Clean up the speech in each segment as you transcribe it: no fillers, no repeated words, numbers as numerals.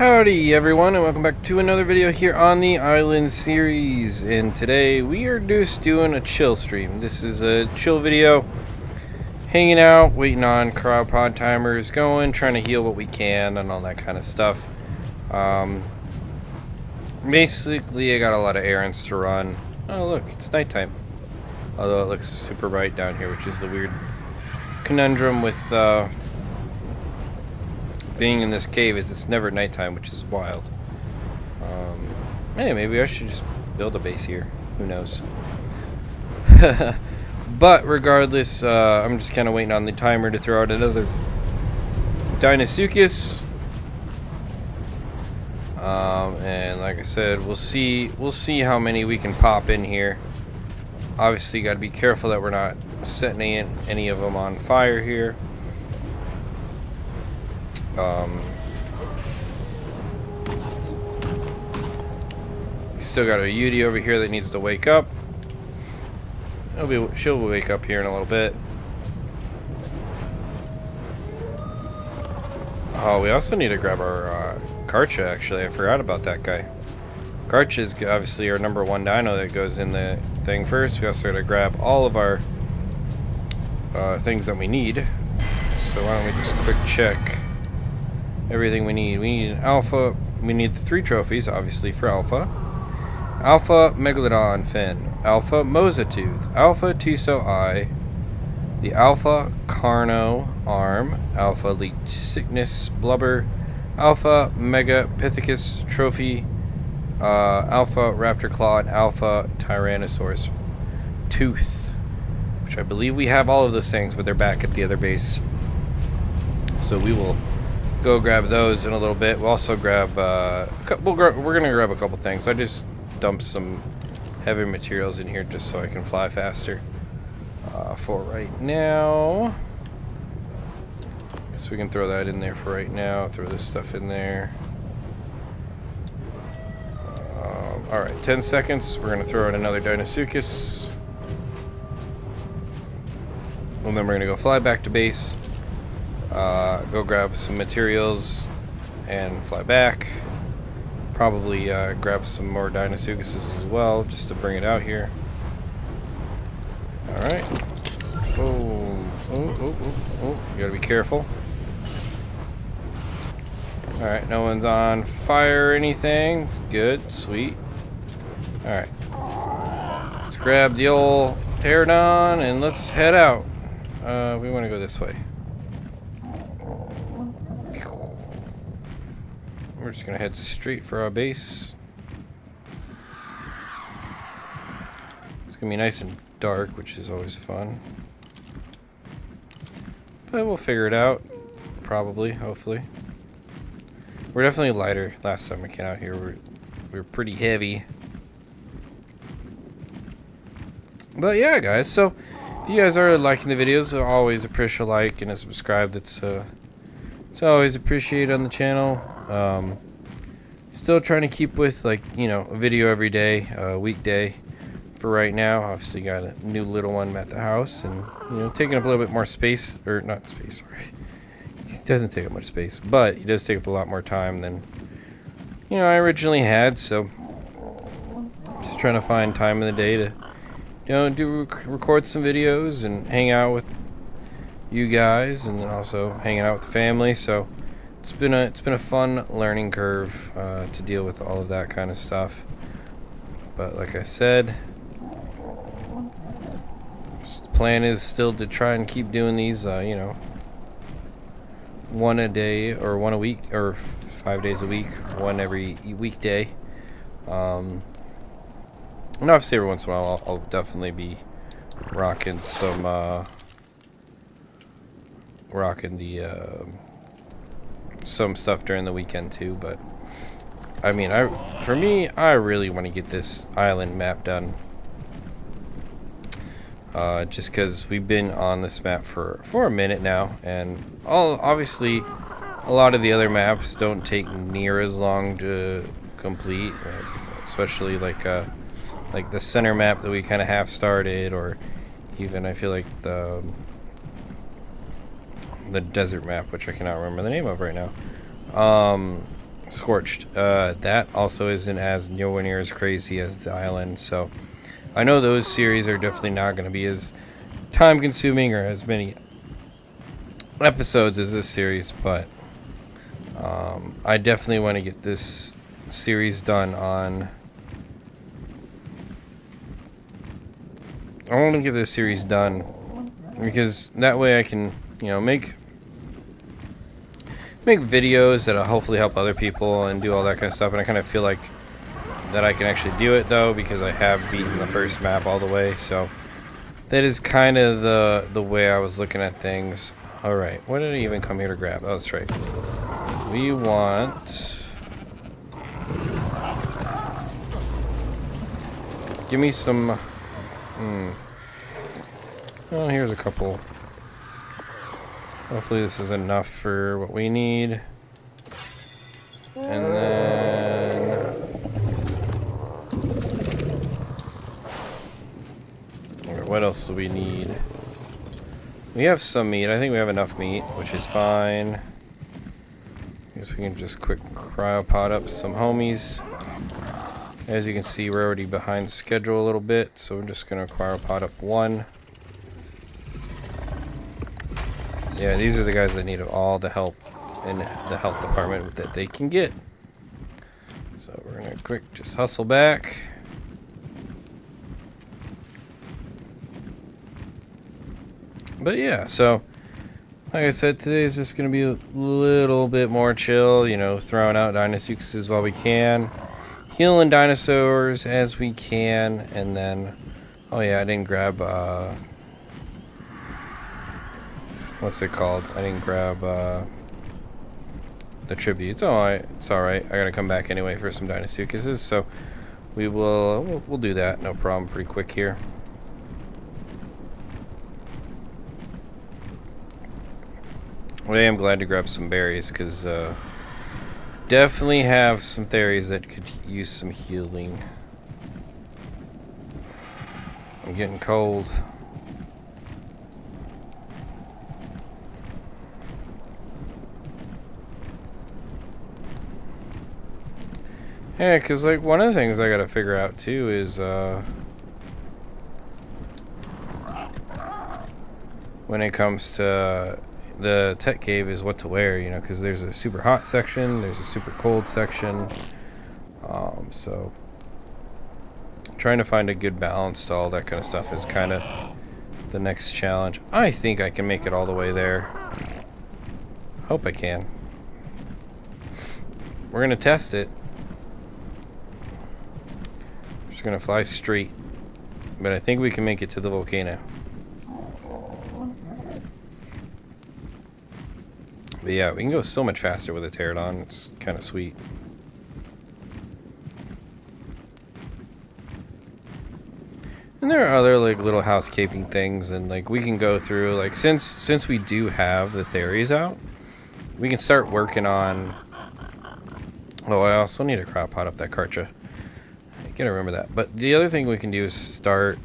Howdy everyone, and welcome back to another video here on the Island series. And today we are just doing a chill stream. This is a chill video, hanging out, waiting on crowd pod timers going, trying to heal what we can and all that kind of stuff. Basically I got a lot of errands to run. Oh look, it's nighttime, although it looks super bright down here, which is the weird conundrum with being in this cave is it's never nighttime, which is wild. Hey, maybe I should just build a base here. Who knows? But regardless, I'm just kind of waiting on the timer to throw out another Dinosuchus. And like I said, we'll see how many we can pop in here. Obviously, got to be careful that we're not setting any of them on fire here. We still got a Yudi over here that needs to wake up. She'll wake up here in a little bit. Oh, we also need to grab our Karcha, actually. I forgot about that guy. Karcha is obviously our #1 dino that goes in the thing first. We also got to grab all of our things that we need. So why don't we just quick check everything we need. We need an alpha. We need the 3 trophies, obviously, for alpha. Alpha Megalodon fin, Alpha Mosatooth, Alpha Tiso eye, the Alpha Carno arm, Alpha Leech Sickness blubber, Alpha Megapithecus trophy, Alpha Raptor claw, and Alpha Tyrannosaurus tooth. Which I believe we have all of those things, but they're back at the other base. So we will go grab those in a little bit. We'll also grab we're gonna grab a couple things. I just dumped some heavy materials in here just so I can fly faster. For right now, guess we can throw that in there for right now. Throw this stuff in there. Alright, 10 seconds. We're gonna throw in another Dinosuchus, and then we're gonna go fly back to base. Go grab some materials and fly back. Probably grab some more Dinosuchuses as well, just to bring it out here. Alright. Oh, you gotta be careful. Alright, no one's on fire or anything. Good, sweet. Alright. Let's grab the old Pterodon and let's head out. We want to go this way. We're just gonna head straight for our base. It's gonna be nice and dark, which is always fun. But we'll figure it out. Probably, hopefully. We're definitely lighter. Last time we came out here, we were pretty heavy. But yeah, guys, so if you guys are liking the videos, I always appreciate a like and a subscribe. It's always appreciated on the channel. Still trying to keep with, like, you know, a video every day, weekday for right now. Obviously got a new little one at the house, and, you know, taking up a little bit more space, or not space, sorry. It doesn't take up much space, but he does take up a lot more time than, you know, I originally had. So just trying to find time in the day to, you know, record some videos and hang out with you guys, and then also hanging out with the family. So it's been a fun learning curve to deal with all of that kind of stuff. But like I said, the plan is still to try and keep doing these, you know, 1 a day or 1 a week, or 5 days a week, 1 every weekday. And obviously every once in a while I'll definitely be rocking some some stuff during the weekend too. But I mean, for me, I really want to get this island map done, just because we've been on this map for a minute now, and obviously a lot of the other maps don't take near as long to complete, especially like the center map that we kind of half started, or even I feel like the desert map, which I cannot remember the name of right now. Scorched. That also isn't as nowhere near as crazy as the island, so I know those series are definitely not going to be as time consuming or as many episodes as this series, but I definitely want to get this series done on. I want to get this series done because that way I can, make videos that'll hopefully help other people and do all that kind of stuff. And I kind of feel like that I can actually do it though because I have beaten the first map all the way. So that is kind of the way I was looking at things. All right, what did I even come here to grab? Oh, that's right. We want. Give me some. Oh, here's a couple. Hopefully this is enough for what we need. And then... okay, what else do we need? We have some meat. I think we have enough meat, which is fine. I guess we can just quick cryopod up some homies. As you can see, we're already behind schedule a little bit, so we're just going to cryopod up one. Yeah, these are the guys that need all the help in the health department that they can get. So we're gonna quick just hustle back. But yeah, so like I said, today is just gonna be a little bit more chill, throwing out Dinosuchuses while we can, healing dinosaurs as we can, and then, oh yeah, I didn't grab, what's it called? I didn't grab the tributes. Oh, it's all right. I gotta come back anyway for some Dinosuchuses, so we'll do that. No problem. Pretty quick here. Well, I am glad to grab some berries because definitely have some theories that could use some healing. I'm getting cold. Yeah, because, like, one of the things I gotta figure out, too, is, when it comes to the tech cave is what to wear, because there's a super hot section, there's a super cold section, so trying to find a good balance to all that kind of stuff is kind of the next challenge. I think I can make it all the way there. Hope I can. We're gonna test it. Just gonna fly straight, but I think we can make it to the volcano. But yeah, we can go so much faster with a pterodon. It's kind of sweet. And there are other like little housekeeping things, and like we can go through like since we do have the theories out, we can start working on. Oh, I also need to crop pot up that Karcha. Gotta remember that. But the other thing we can do is start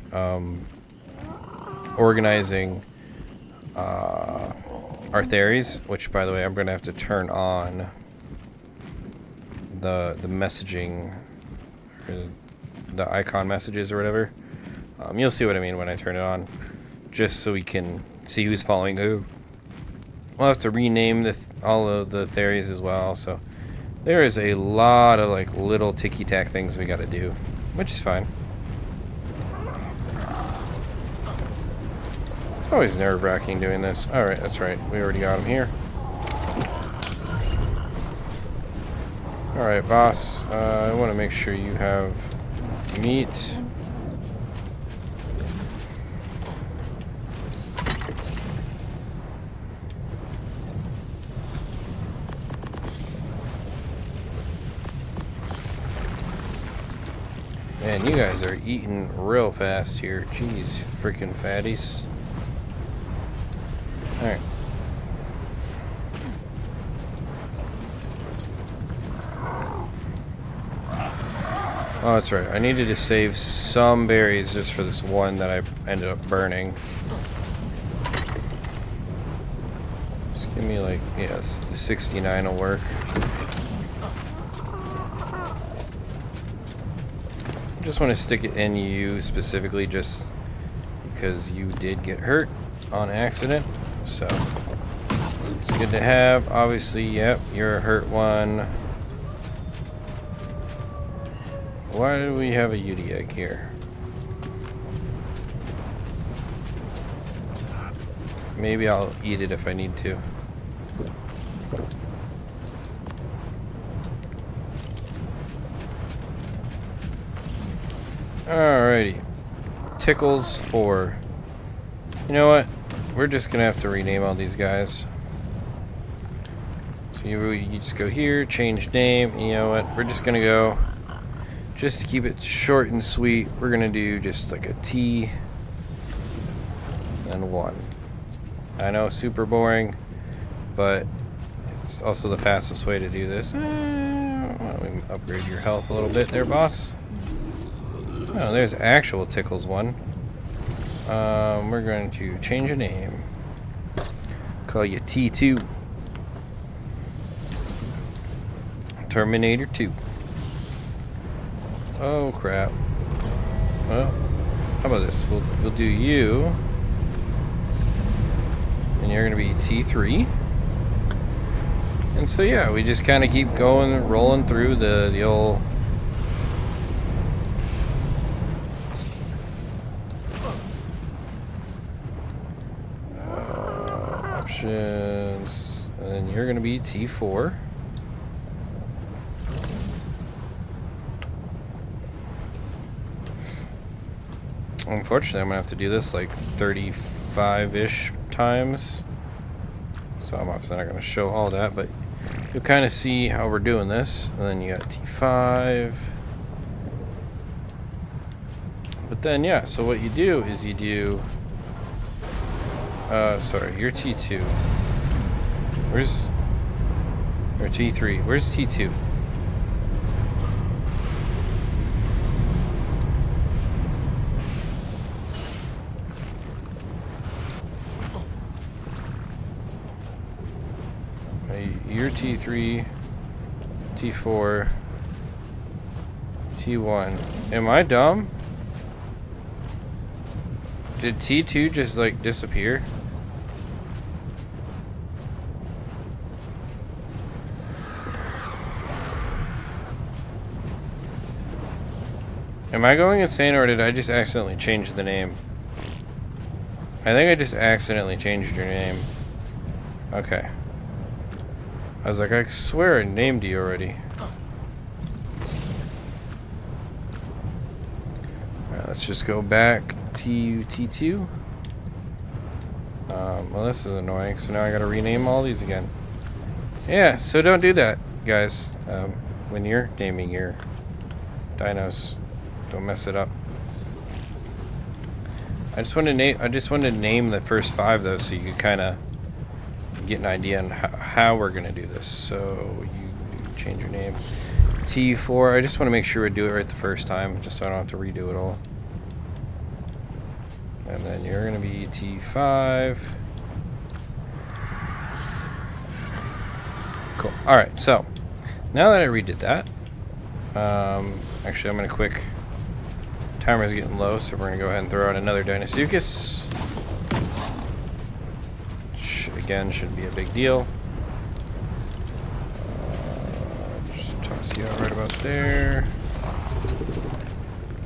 organizing our theories, which, by the way, I'm gonna have to turn on the messaging, or the icon messages or whatever. You'll see what I mean when I turn it on, just so we can see who's following who. We'll have to rename all of the theories as well, so there is a lot of like little ticky-tack things we gotta do, which is fine. It's always nerve-wracking doing this. Alright, that's right. We already got him here. Alright, boss. I want to make sure you have meat. Man, you guys are eating real fast here. Jeez, freaking fatties. Alright. Oh, that's right. I needed to save some berries just for this one that I ended up burning. Just give me like, yes, the 69 will work. Just want to stick it in you specifically just because you did get hurt on accident. So it's good to have. Obviously, yep, you're a hurt one. Why do we have a UD egg here? Maybe I'll eat it if I need to. Alrighty. Tickles 4. You know what? We're just gonna have to rename all these guys. So you just go here, change name. You know what? We're just gonna go, just to keep it short and sweet, we're gonna do just like a T and 1. I know, super boring, but it's also the fastest way to do this. Why don't we upgrade your health a little bit there, boss? Oh, there's actual Tickles 1. We're going to change a name. Call you T2. Terminator 2. Oh crap. Well, how about this? We'll do you. And you're gonna be T3. And so yeah, we just kinda keep going, rolling through the old options, and then you're gonna be T4. Unfortunately, I'm gonna have to do this like 35-ish times, so I'm obviously not gonna show all that, but you'll kind of see how we're doing this. And then you got T5. But then yeah, so what you do is you do sorry, you're T2. Where's, or T3, where's T2? You're T3, T4, T1. Am I dumb? Did T2 just like disappear? Am I going insane, or did I just accidentally change the name? I think I just accidentally changed your name. Okay. I was like, I swear I named you already. Alright, let's just go back to T2. Well, this is annoying, so now I gotta rename all these again. Yeah, so don't do that, guys. When you're naming your dinos, don't mess it up. I just wanted to name the first 5 though, so you could kind of get an idea on how we're gonna do this. So you change your name, T4. I just want to make sure we do it right the first time, just so I don't have to redo it all. And then you're gonna be T5. Cool. All right. So now that I redid that, actually I'm gonna quick. Timer's getting low, so we're gonna go ahead and throw out another Deinosuchus. Again, shouldn't be a big deal. Just toss you out right about there.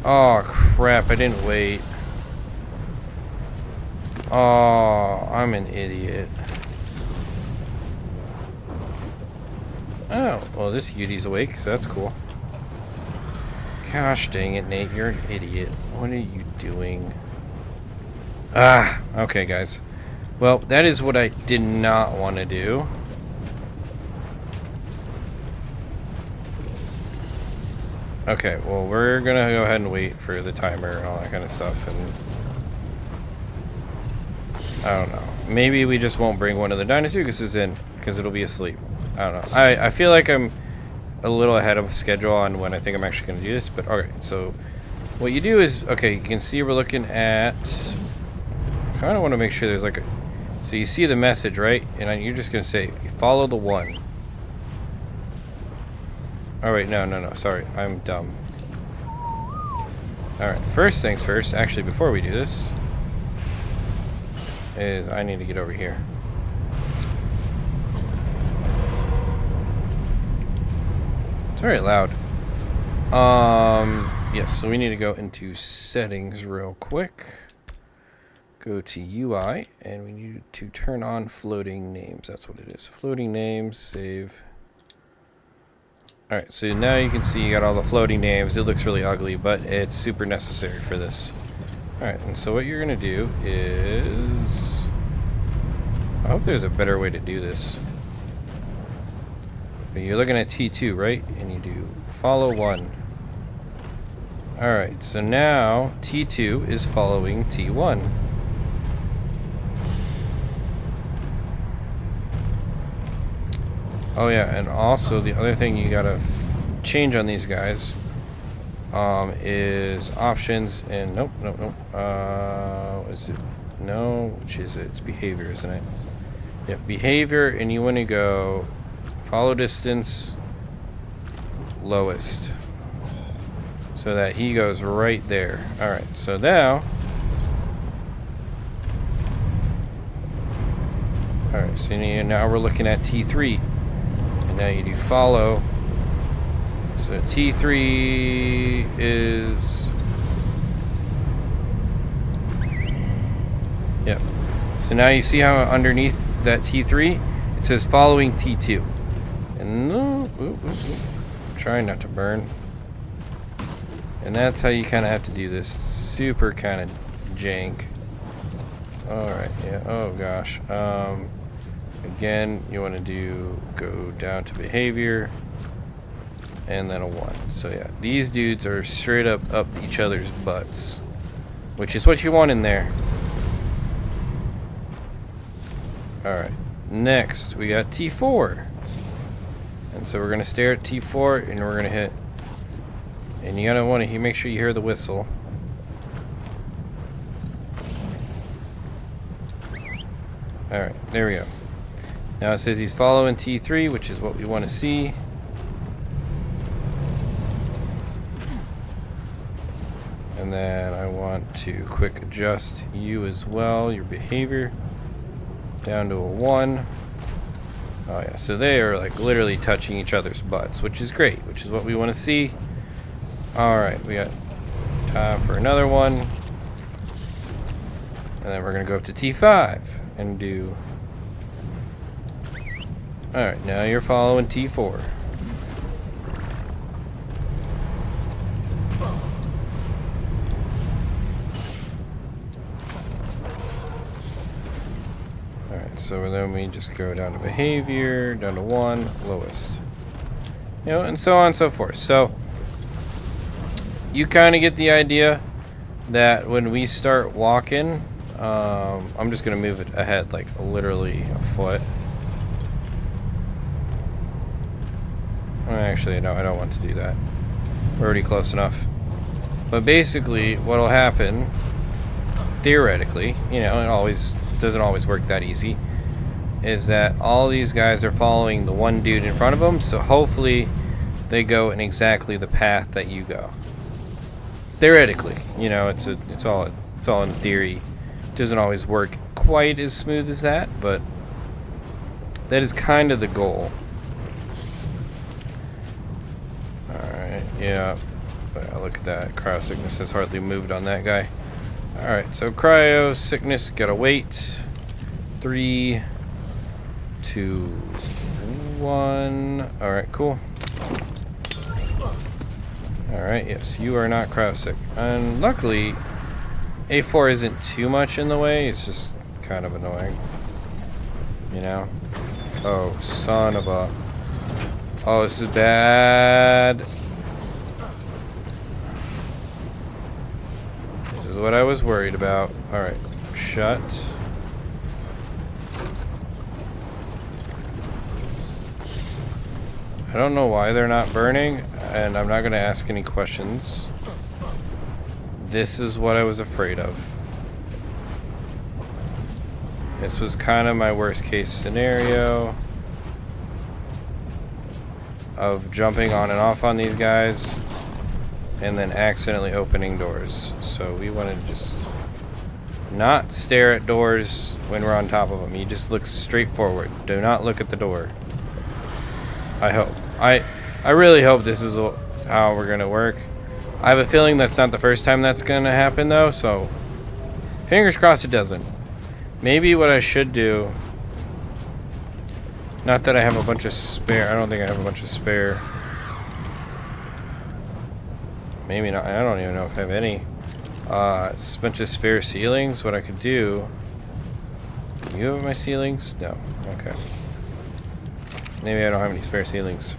Oh crap, I didn't wait. Oh, I'm an idiot. Oh, well this UD's awake, so that's cool. Gosh dang it, Nate, you're an idiot. What are you doing? Ah, okay guys. Well, that is what I did not want to do. Okay, well, we're gonna go ahead and wait for the timer and all that kind of stuff, and I don't know. Maybe we just won't bring one of the Deinosuchuses in, because it'll be asleep. I don't know. I feel like I'm a little ahead of schedule on when I think I'm actually gonna do this, but okay, so what you do is, okay, you can see we're looking at, kind of want to make sure there's like a, so you see the message, right? And you're just going to say, follow the 1. Oh, wait, no, sorry. I'm dumb. Alright, first things first, actually before we do this, is I need to get over here. It's very loud. Yes, so we need to go into settings real quick. Go to UI, and we need to turn on floating names. That's what it is. Floating names, save. Alright, so now you can see you got all the floating names. It looks really ugly, but it's super necessary for this. Alright, and so what you're going to do is... I hope there's a better way to do this. But you're looking at T2, right? And you do follow 1. Alright, so now T2 is following T1. Oh yeah, and also the other thing you gotta change on these guys is options and nope. What is it? No, which is it? It's behavior, isn't it? Yeah, behavior, and you want to go follow distance lowest, so that he goes right there. All right, so now. All right, so now we're looking at T3. Now you do follow. So T3 is... Yep. So now you see how underneath that T3, it says following T2. And no, trying not to burn. And that's how you kind of have to do this. Super kind of jank. Alright, yeah, oh gosh. Again, you want to go down to behavior, and then a 1. So yeah, these dudes are straight up each other's butts, which is what you want in there. Alright, next we got T4. And so we're going to stare at T4, and we're going to hit. And you gotta want to make sure you hear the whistle. Alright, there we go. Now it says he's following T3, which is what we want to see. And then I want to quick adjust you as well, your behavior, down to a 1. Oh yeah, so they are like literally touching each other's butts, which is great, which is what we want to see. Alright, we got time for another one. And then we're going to go up to T5 and do... Alright, now you're following T4. Alright, so then we just go down to behavior, down to 1, lowest. You know, and so on and so forth. So, you kind of get the idea that when we start walking, I'm just going to move it ahead, like literally a foot. Actually, no, I don't want to do that. We're already close enough. But basically, what'll happen, theoretically, you know, it doesn't always work that easy, is that all these guys are following the one dude in front of them, so hopefully they go in exactly the path that you go. Theoretically, you know, it's all in theory. It doesn't always work quite as smooth as that, but that is kind of the goal. Yeah, but look at that. Cryo sickness has hardly moved on that guy. Alright, so cryo sickness, gotta wait. 3, 2, 1. Alright, cool. Alright, yes, you are not cryo sick. And luckily, A4 isn't too much in the way, it's just kind of annoying. You know? Oh, son of a... Oh, this is bad. This is what I was worried about. Alright, shut. I don't know why they're not burning, and I'm not going to ask any questions. This is what I was afraid of. This was kind of my worst case scenario of jumping on and off on these guys. and then accidentally opening doors. So we want to just not stare at doors when we're on top of them. You just look straight forward. Do not look at the door. I hope. I really hope this is how we're gonna work. I have a feeling that's not the first time that's gonna happen though, so fingers crossed it doesn't. Maybe what I should do, not that I have a bunch of spare, I don't think I have a bunch of spare. Maybe not, I don't even know if I have any. A bunch of spare ceilings. What I could do, you have my ceilings? No, okay. Maybe I don't have any spare ceilings.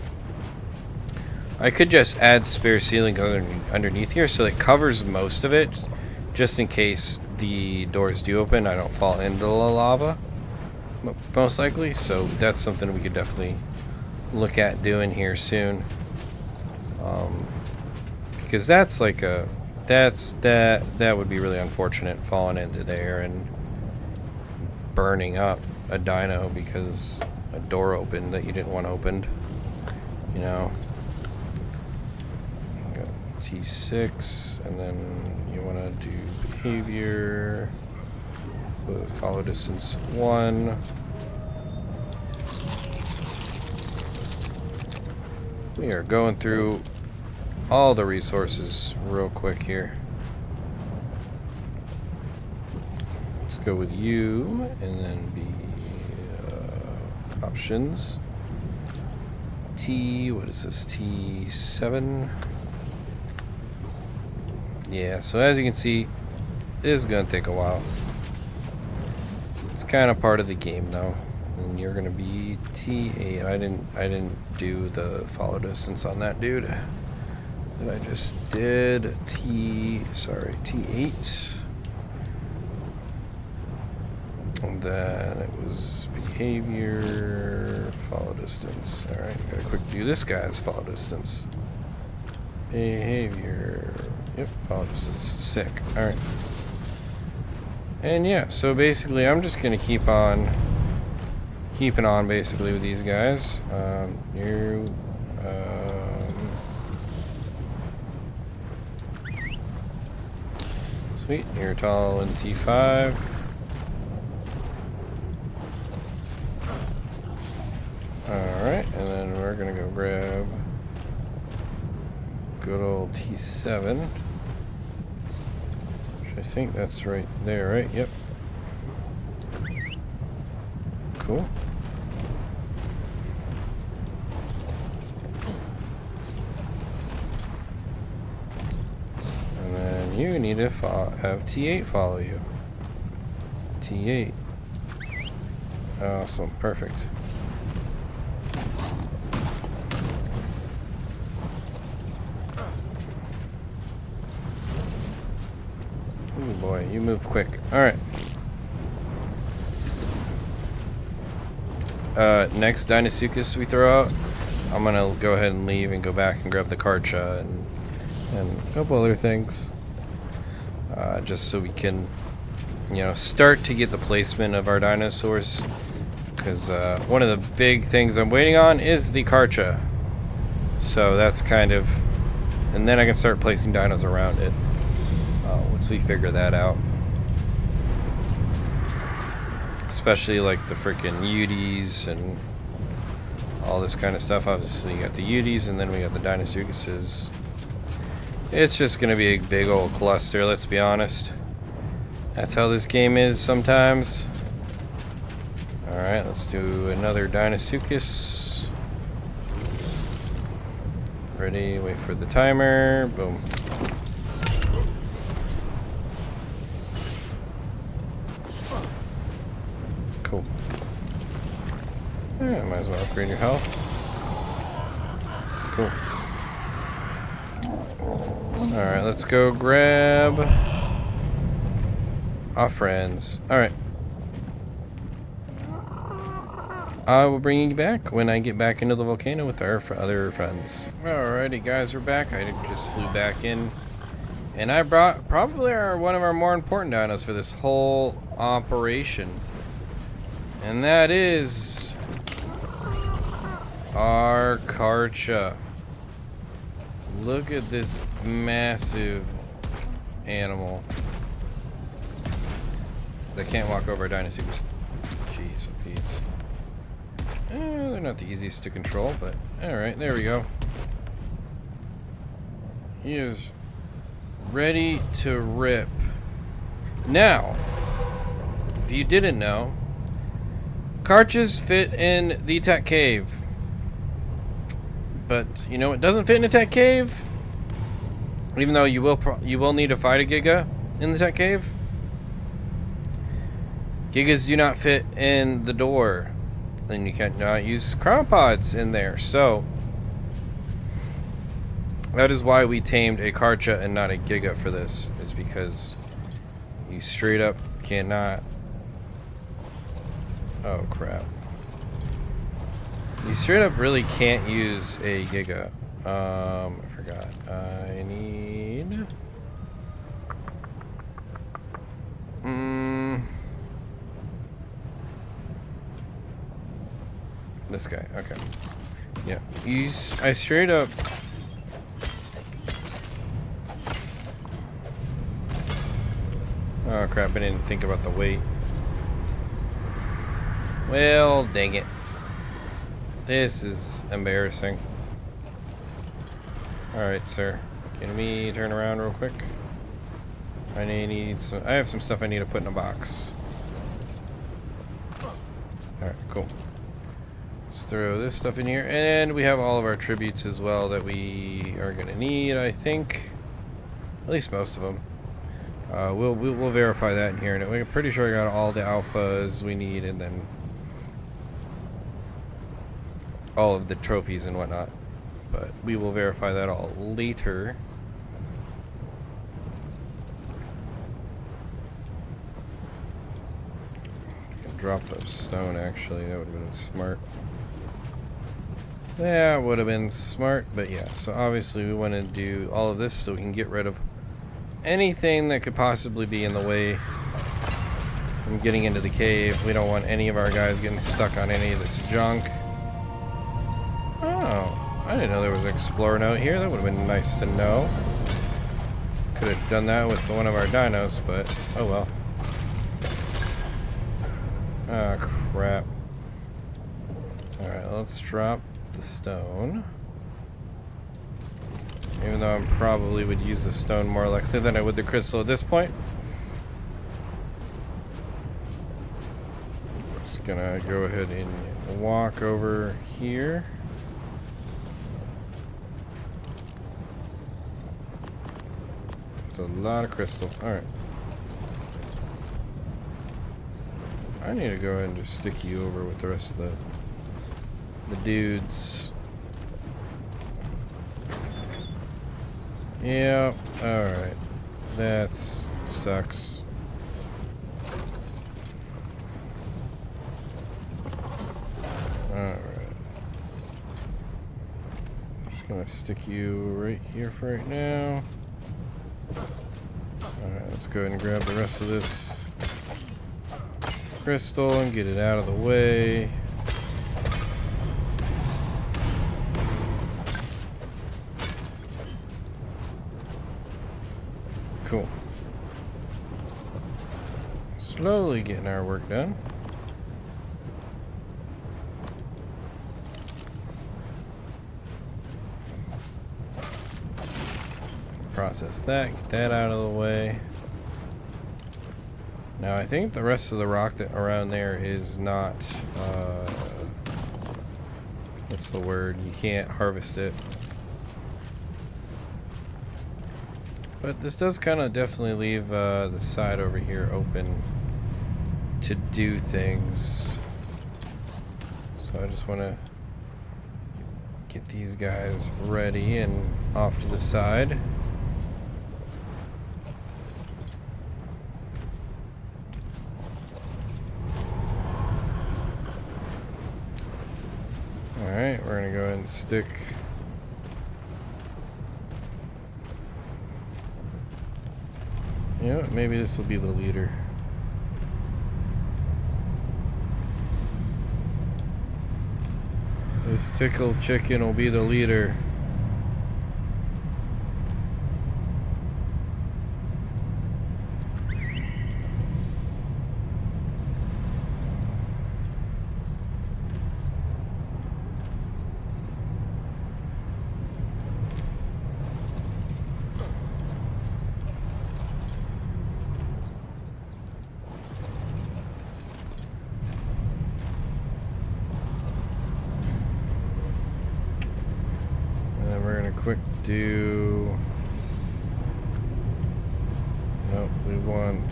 I could just add spare ceiling underneath here so it covers most of it, just in case the doors do open. I don't fall into the lava, most likely. So that's something we could definitely look at doing here soon. Because that's like a that would be really unfortunate, falling into there and burning up a dino because a door opened that you didn't want opened. You know. T6, and then you want to do behavior with follow distance 1. We are going through all the resources real quick here. Let's go with you, and then be options. T, what is this? T7. Yeah, so as you can see, this is gonna take a while. It's kind of part of the game though. And you're gonna be T8. I didn't do the follow distance on that dude. That I just did. T8. And then it was behavior, follow distance. Alright, gotta quick do this guy's follow distance. Behavior. Yep, follow distance. Sick. Alright. And yeah, so basically I'm just gonna keep on keeping on basically with these guys. Sweet, you're tall in T5. Alright, and then we're gonna go grab good old T7. Which I think that's right there, right? Yep. Cool. And then you need to have T8 follow you. T8. Awesome, perfect. Oh boy, you move quick. Alright. Next Dinosuchus we throw out, I'm gonna go ahead and leave and go back and grab the Karcha and a couple other things. Just so we can, you know, start to get the placement of our dinosaurs. Because one of the big things I'm waiting on is the Karcha. So that's kind of... And then I can start placing dinos around it. Once we figure that out. Especially like the freaking Uties and all this kind of stuff. Obviously you got the Uties and then we got the Dinosuchuses. It's just gonna be a big old cluster, let's be honest. That's how this game is sometimes. Alright, let's do another Dinosuchus. Ready, wait for the timer. Boom. Cool. Yeah, might as well upgrade your health. Cool. Alright, let's go grab our friends. Alright. I will bring you back when I get back into the volcano with our other friends. Alrighty guys, we're back. I just flew back in. And I brought probably one of our more important dinos for this whole operation. And that is our Karcha. Look at this massive animal that can't walk over dinosaurs. Jeez, Pete's. They're not the easiest to control, but alright, there we go. He is ready to rip. Now, if you didn't know, carches fit in the tech cave. But you know it doesn't fit in a tech cave? Even though you will need to fight a Giga in the tech cave. Gigas do not fit in the door. And you cannot use cryopods in there. So that is why we tamed a Karcha and not a Giga for this. Is because you straight up cannot. Oh crap. You straight up really can't use a Giga. I forgot. I need... This guy, okay. Yeah, I straight up... Oh crap, I didn't think about the weight. Well, dang it. This is embarrassing. Alright, sir. Can we turn around real quick? I have some stuff I need to put in a box. Alright, cool. Let's throw this stuff in here. And we have all of our tributes as well that we are going to need, I think. At least most of them. We'll verify that in here. And we're pretty sure we got all the alphas we need, and then all of the trophies and whatnot, but we will verify that all later. I can drop the stone, actually. That would have been smart. Yeah, would have been smart, but yeah. So obviously we want to do all of this so we can get rid of anything that could possibly be in the way from getting into the cave. We don't want any of our guys getting stuck on any of this junk. Oh, I didn't know there was an explorer note here. That would have been nice to know. Could have done that with one of our dinos, but oh well. Ah, crap. Alright, let's drop the stone. Even though I probably would use the stone more likely than I would the crystal at this point. Just gonna go ahead and walk over here. It's a lot of crystal. Alright. I need to go ahead and just stick you over with the rest of the dudes. Yeah, alright. That sucks. Alright. Just gonna stick you right here for right now. Alright, let's go ahead and grab the rest of this crystal and get it out of the way. Cool. Slowly getting our work done. Process that, get that out of the way. Now I think the rest of the rock that around there is not, what's the word? You can't harvest it. But this does kind of definitely leave the side over here open to do things. So I just want to get these guys ready and off to the side. Alright, we're going to go ahead and stick you know, maybe this will be the leader. This tickle chicken will be the leader. quick do. Nope, we want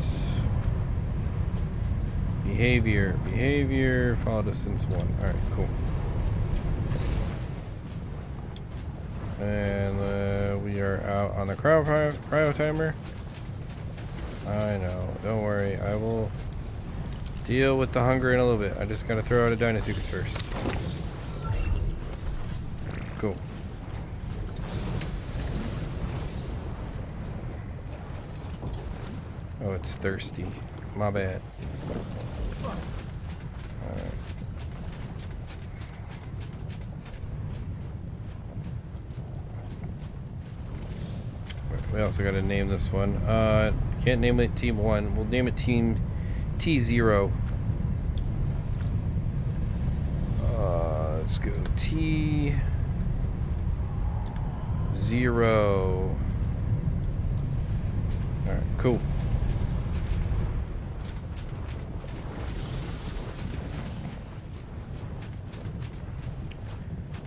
behavior, follow distance 1. Alright, cool. And we are out on the cryo timer. I know, don't worry, I will deal with the hunger in a little bit. I just gotta throw out a Dinosuchus first. Cool. Oh, it's thirsty. My bad. Alright. We also gotta name this one. Can't name it Team 1. We'll name it Team T0. Let's go T0. Alright, cool.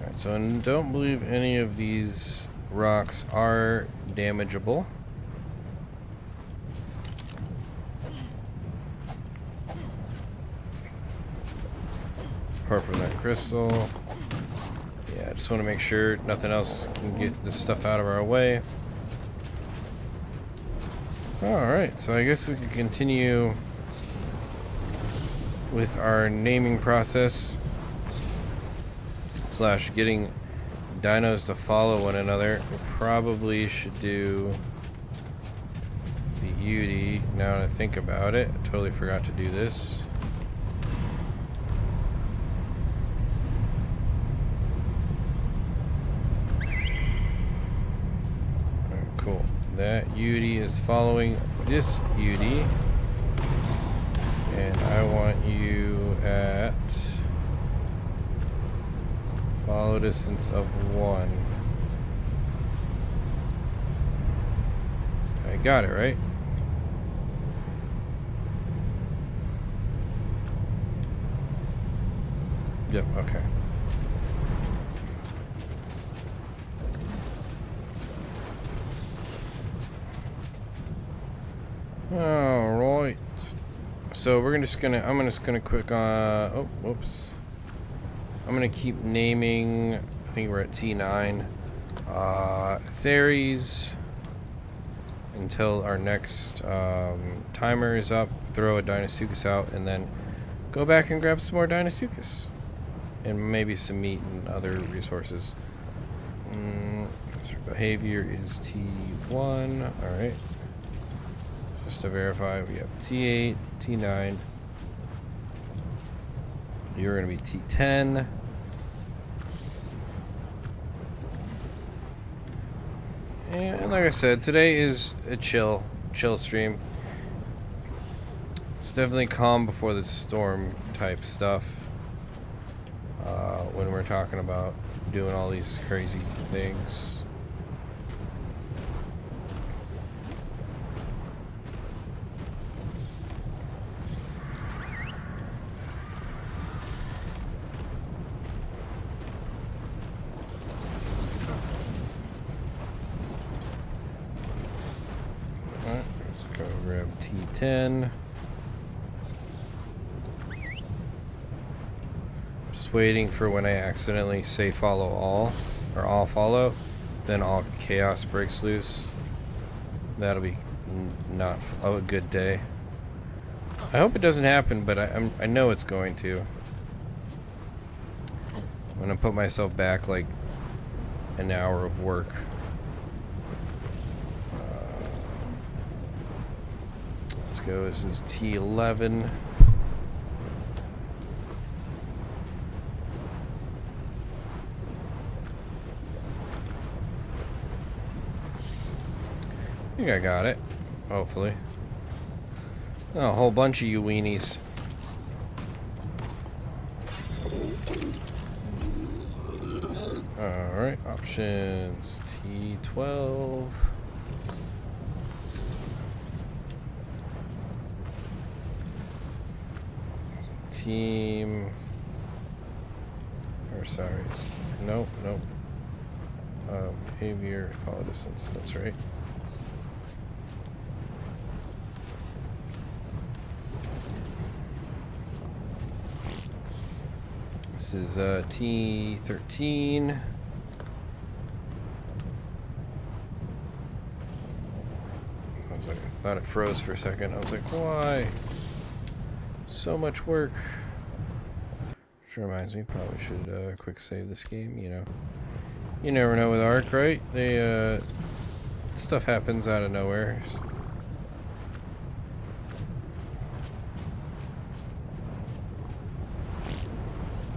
Alright, so I don't believe any of these rocks are damageable. Apart from that crystal. Yeah, I just want to make sure nothing else can get this stuff out of our way. Alright, so I guess we can continue with our naming process / getting dinos to follow one another. We probably should do the UD now that I think about it. I totally forgot to do this. Cool. That UD is following this UD. And I want you at follow distance of 1. I got it, right? Yep, okay. Alright. So we're I'm just gonna click on, oh, whoops. I'm gonna keep naming, I think we're at T9, Theres until our next timer is up, throw a Dinosuchus out, and then go back and grab some more Dinosuchus. And maybe some meat and other resources. So behavior is T1, alright. Just to verify, we have T8, T9. You're going to be T10. And like I said, today is a chill stream. It's definitely calm before the storm type stuff. When we're talking about doing all these crazy things. Alright, let's go grab T10. Waiting for when I accidentally say follow all, or all follow, then all chaos breaks loose. That'll be not a good day. I hope it doesn't happen, but I know it's going to. I'm gonna put myself back like an hour of work. Let's go. This is T11. I think I got it. Hopefully. Oh, a whole bunch of you weenies. Alright, options T12. Team. Or sorry. Nope. Behavior, follow distance, that's right. This is T13. I thought it froze for a second. I was like, why? So much work. Which reminds me, probably should quick save this game, you know. You never know with Ark, right? They, stuff happens out of nowhere.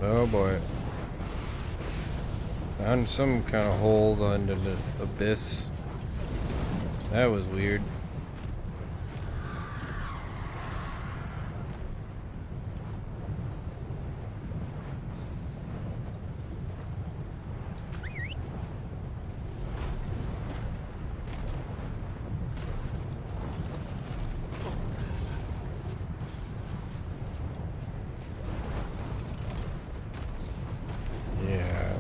Oh boy. Found some kind of hole under the abyss. That was weird.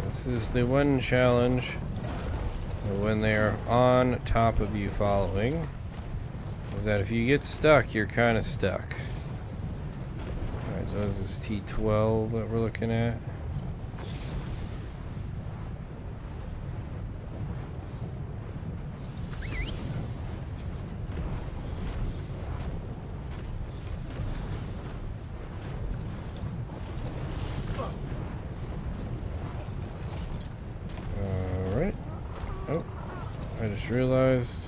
This is the one challenge when they are on top of you following, is that if you get stuck, you're kind of stuck. Alright, so this is T12 that we're looking at. I just realized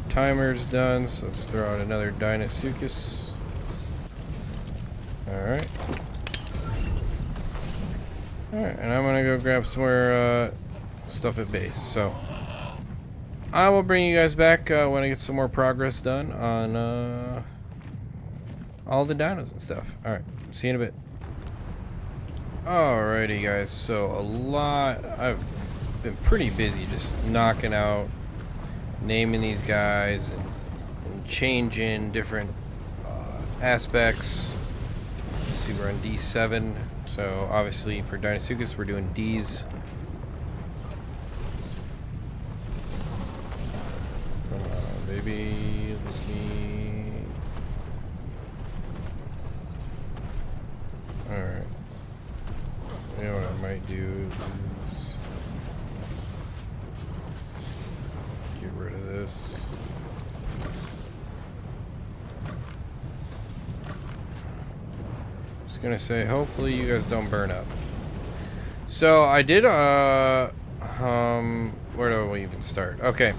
timer's done, so let's throw out another Dinosuchus. Alright. Alright, and I'm gonna go grab some more stuff at base. So I will bring you guys back when I get some more progress done on all the dinos and stuff. Alright, see you in a bit. Alrighty guys, so I've been pretty busy just knocking out, naming these guys and changing different aspects. Let's see, we're on D7, so obviously for Dinosuchus we're doing Ds. Come on, baby, let me. Alright. You know what I might do is get rid of this. Just gonna say, hopefully you guys don't burn up. So I did where do we even start? Okay.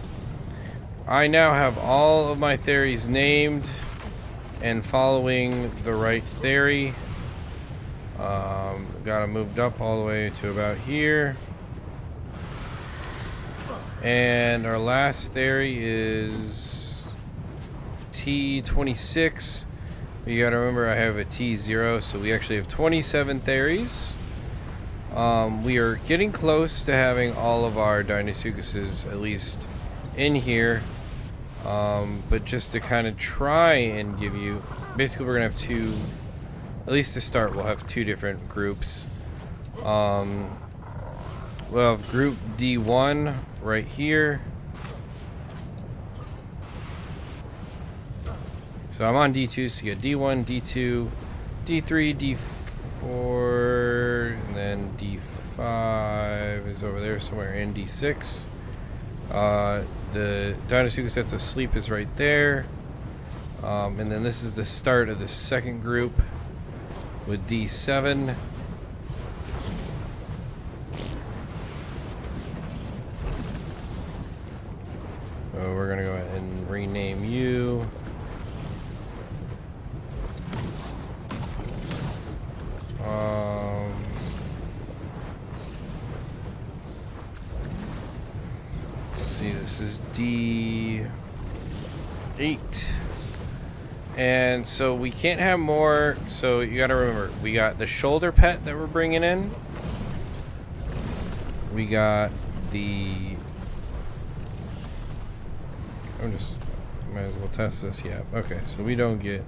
I now have all of my theories named and following the right theory. Got them moved up all the way to about here. And our last theory is T26. You gotta remember I have a T0, so we actually have 27 theories. We are getting close to having all of our Dinosuchuses at least in here. But just to kind of try and give you, basically we're gonna have two, at least to start, we'll have two different groups. We'll have group D1 right here. So I'm on D2, so you get D1, D2, D3, D4, and then D5 is over there somewhere in D6. The Dinosuchus that's asleep is right there. And then this is the start of the second group with D7. So we're gonna go ahead and rename you. Let's see, this is D8. And so we can't have more, so you gotta remember, we got the shoulder pet that we're bringing in. We got the... might as well test this. Yeah. Okay. So we don't get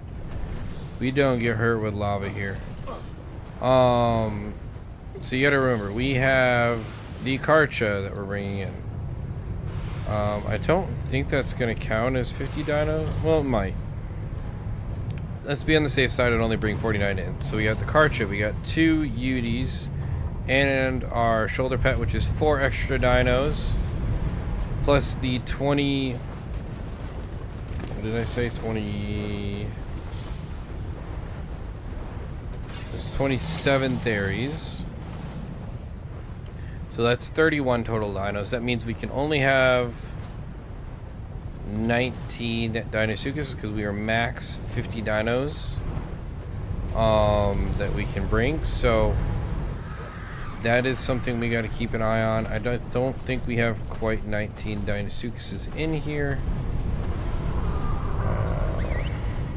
hurt with lava here. So you got to remember we have the Karcha that we're bringing in. I don't think that's going to count as 50 dino. Well, it might. Let's be on the safe side and only bring 49 in. So we got the Karcha, we got 2 Udis, and our shoulder pet, which is 4 extra dinos, plus the 20. What did I say? 20. There's 27 Theries. So that's 31 total dinos. That means we can only have 19 Deinosuchus because we are max 50 dinos that we can bring. So that is something we got to keep an eye on. I don't think we have quite 19 Deinosuchuses in here.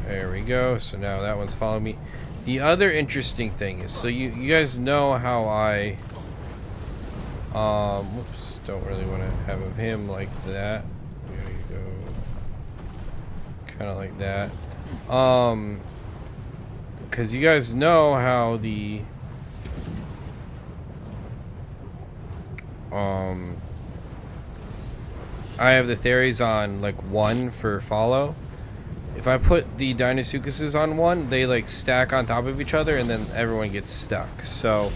There we go. So now that one's following me. The other interesting thing is, so you guys know how I whoops, don't really want to have him like that. We gotta go kind of like that. Because you guys know how the I have the Theries on like 1 for follow. If I put the Deinosuchuses on 1, they like stack on top of each other and then everyone gets stuck. So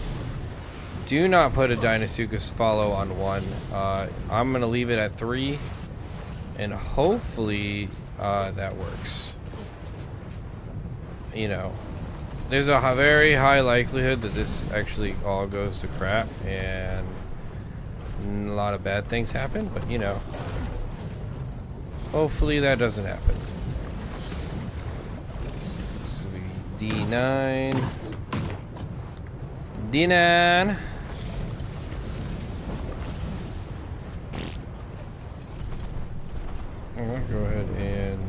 do not put a Deinosuchus follow on 1. I'm gonna leave it at 3, and hopefully that works. You know, there's a very high likelihood that this actually all goes to crap and a lot of bad things happen, but you know, hopefully that doesn't happen. This will be D9. D9. Alright, go ahead and...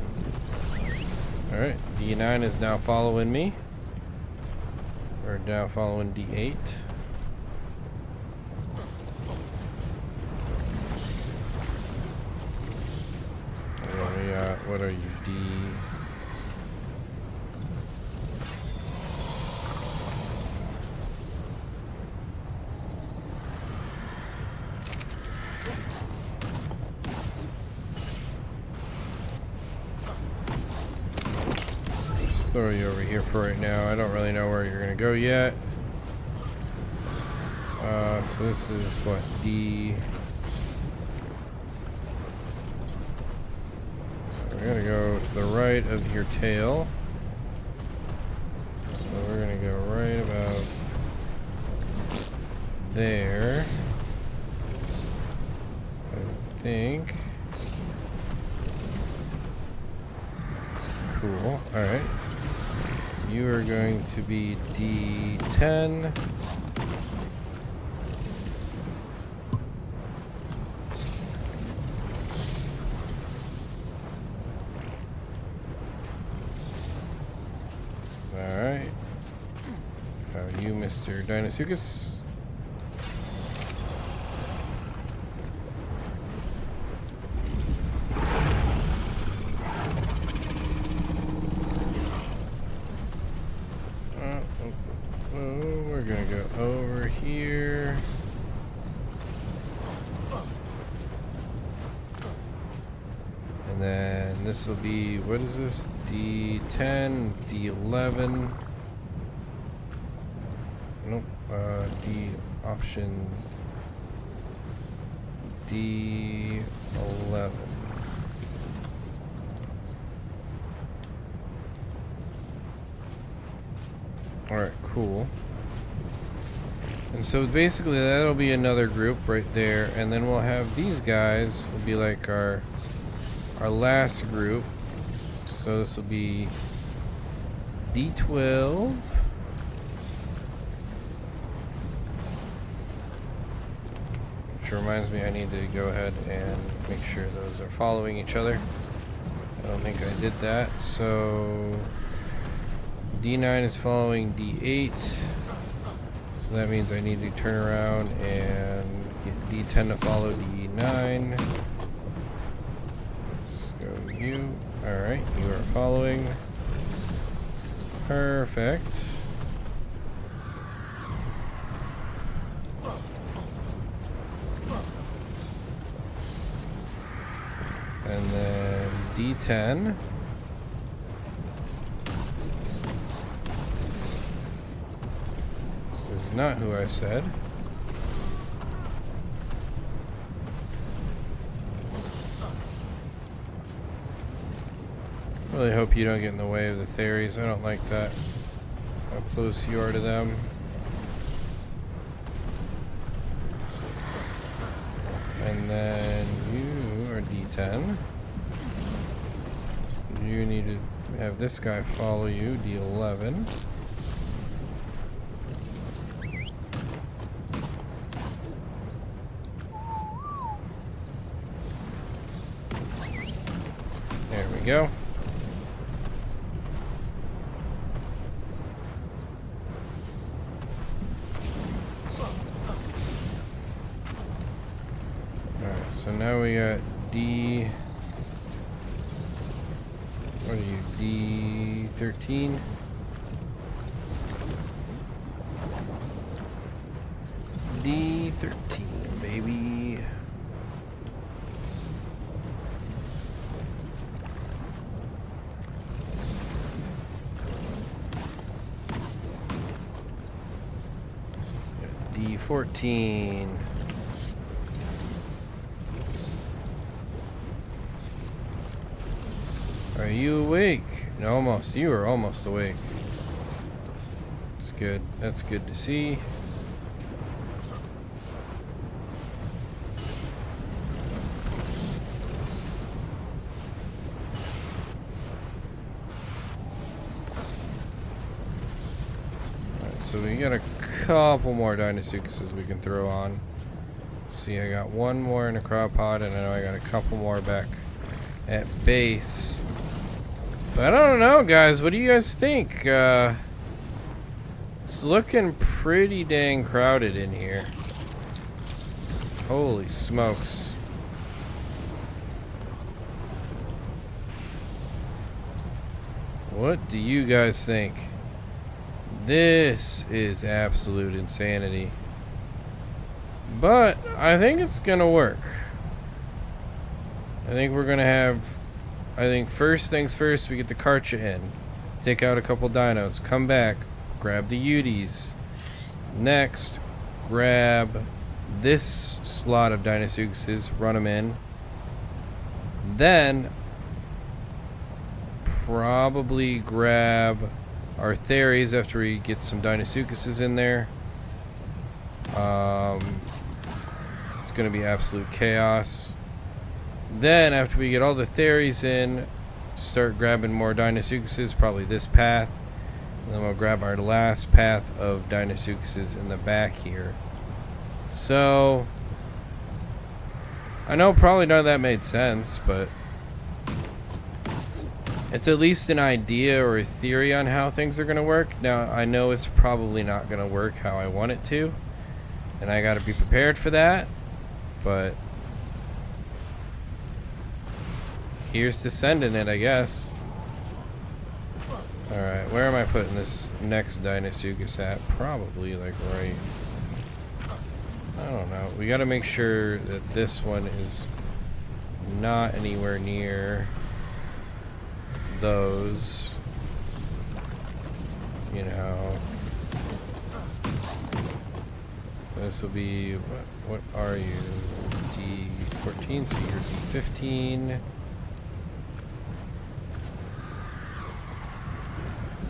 Alright, D9 is now following me. We're now following D8. What are you, D? Just throw you over here for right now. I don't really know where you're gonna go yet. So this is what, D. We're gonna go to the right of your tail. So we're gonna go right about there. I think. Cool. Alright. You are going to be D10. Alright. You, Mr. Deinosuchus. We're gonna go over here. And then this will be, what is this? D10, D11. Nope, D option D11. Alright, cool. And so basically that'll be another group right there, and then we'll have these guys will be like our last group. So this will be D12. Which reminds me I need to go ahead and make sure those are following each other. I don't think I did that. So D9 is following D8. So that means I need to turn around and get D10 to follow D9. Let's go you. Alright, you are following. Perfect. And then D10. This is not who I said. Really hope you don't get in the way of the theories. I don't like that. How close you are to them. And then you are D10. You need to have this guy follow you, D11. There we go. Alright, so now we got D... What are you, D13? D13, baby. D14. Are you awake? Almost. You are almost awake. That's good. That's good to see. Alright, so we got a couple more Dinosuchuses we can throw on. See, I got one more in a Necropod, and I know I got a couple more back at base. But I don't know, guys. What do you guys think? It's looking pretty dang crowded in here. Holy smokes. What do you guys think? This is absolute insanity. But I think it's gonna work. I think we're gonna have... I think first things first, we get the Karcha in. Take out a couple dinos. Come back. Grab the Uties. Next, grab this slot of Dinosuchuses. Run them in. Then, probably grab our Theries after we get some Dinosuchuses in there. It's going to be absolute chaos. Then, after we get all the Theries in, start grabbing more Dinosuchuses, probably this path. And then we'll grab our last path of Dinosuchuses in the back here. So, I know probably none of that made sense, but it's at least an idea or a theory on how things are going to work. Now, I know it's probably not going to work how I want it to, and I got to be prepared for that, but here's to sending it, I guess. Alright, where am I putting this next Dinosuchus at? Probably, like, right... I don't know. We gotta make sure that this one is not anywhere near those. You know. This will be... What are you? D14, so you're D15.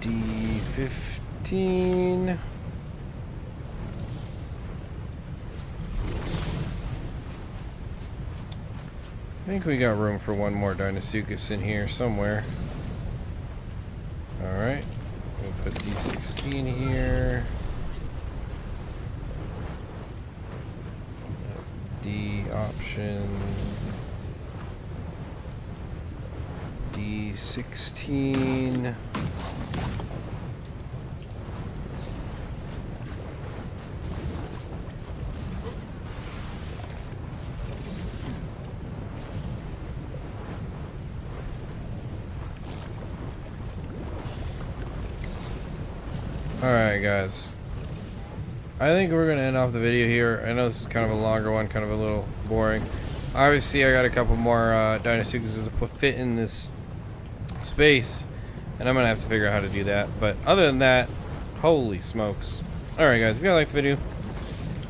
D15. I think we got room for one more Dinosuchus in here somewhere. Alright. We'll put D16 here. D option. D16. Alright, guys. I think we're going to end off the video here. I know this is kind of a longer one, kind of a little boring. Obviously, I got a couple more dinosaurs to fit in this space, and I'm gonna have to figure out how to do that. But other than that, holy smokes! All right, guys, if you liked the video,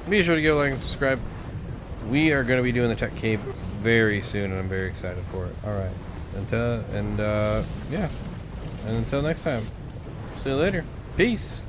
be sure to give a like and subscribe. We are gonna be doing the tech cave very soon, and I'm very excited for it. All right, yeah, and until next time, see you later. Peace.